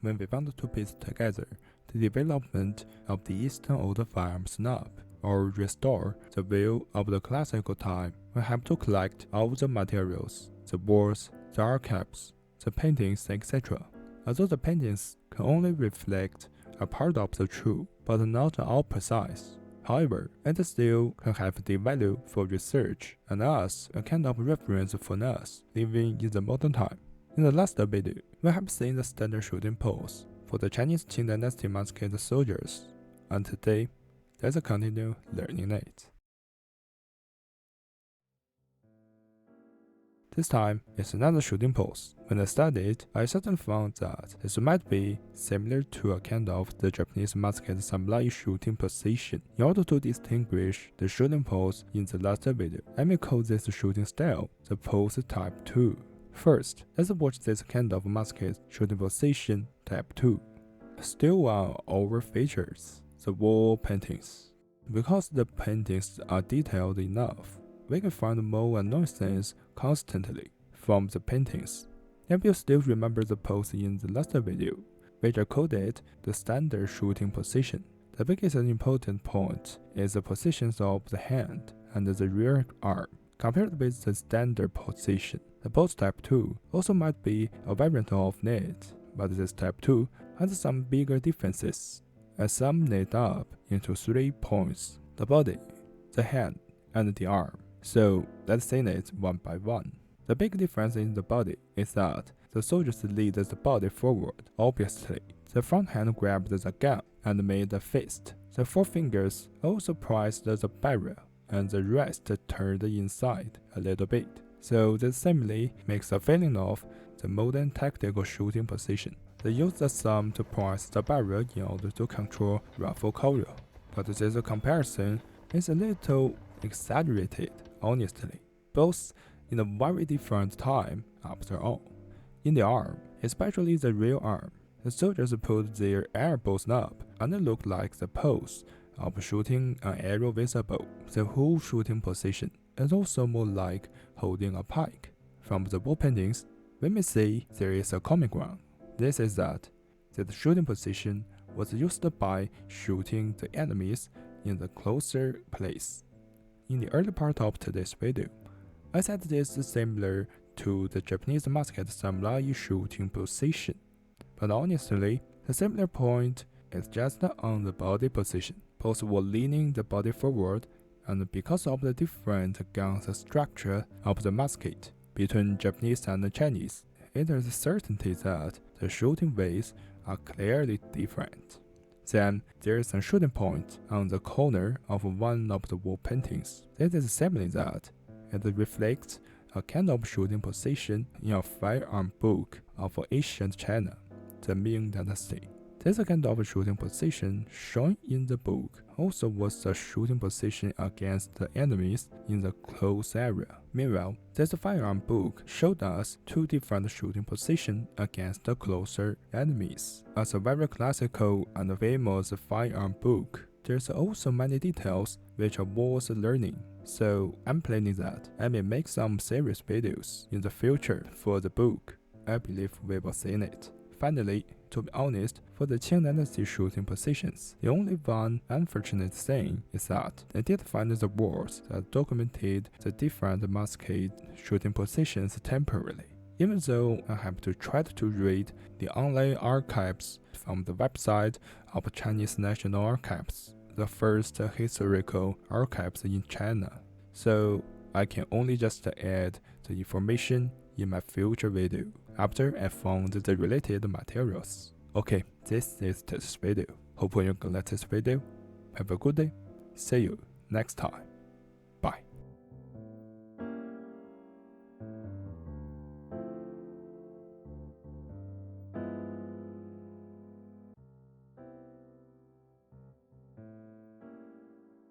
when we want to piece together the development of the Eastern old firearm snub, or restore the view of the classical time, we have to collect all the materials, the walls, the archives, the paintings, etc. Although the paintings can only reflect a part of the truth, but not all precise. However, it still can have the value for research and as a kind of reference for us living in the modern time. In the last video, we have seen the standard shooting pose for the Chinese Qing Dynasty masked soldiers, and today, let's continue learning it. This time, it's another shooting pose. When I studied, I suddenly found that this might be similar to a kind of the Japanese masked samurai shooting position. In order to distinguish the shooting pose in the last video, I may call this shooting style the pose type 2. First, let's watch this kind of masked shooting position type 2. Still on our features, the wall paintings. Because the paintings are detailed enough, we can find more nonsense constantly from the paintings. If you still remember the pose in the last video, which I called it the standard shooting position, the biggest and important point is the positions of the hand and the rear arm. Compared with the standard position, the pose type 2 also might be a variant of it, but this type 2 has some bigger differences. I summed it up into 3 points: the body, the hand, and the arm. So let's see it one by one. The big difference in the body is that the soldiers lead the body forward. Obviously, the front hand grabbed the gun and made a fist. The forefingers also pressed the barrel, and the rest turned inside a little bit. So this simply makes a feeling of the modern tactical shooting position. They use the thumb to press the barrel in order to control rifle recoil. But this comparison is a little exaggerated, honestly, both in a very different time after all. In the arm, especially the rear arm, the soldiers put their elbows up and it looked like the pose of shooting an arrow with a bow. The whole shooting position is also more like holding a pike. From the wall paintings, we may see there is a common ground. This is that the shooting position was used by shooting the enemies in the closer place. In the early part of today's video, I said this is similar to the Japanese masked samurai shooting position, but honestly, the similar point is just on the body position. Both were leaning the body forward, and because of the different gun structure of the musket between Japanese and Chinese, it is certainty that the shooting ways are clearly different. Then there is a shooting point on the corner of one of the wall paintings. This is simply that it reflects a kind of shooting position in a firearm book of ancient China, the Ming Dynasty. This kind of shooting position shown in the book also was a shooting position against the enemies in the close area. Meanwhile, this firearm book showed us 2 different shooting positions against the closer enemies. As a very classical and famous firearm book, there's also many details which are worth learning. So I'm planning that I may make some serious videos in the future for the book. I believe we will see it. Finally, to be honest, for the Qing Dynasty shooting positions, the only one unfortunate thing is that I did find the words that documented the different masked shooting positions temporarily. Even though I have to try to read the online archives from the website of Chinese National Archives, the first historical archives in China, so I can only just add the information in my future video after I found the related materials. Okay, this is this video. Hope you like this video. Have a good day. See you next time.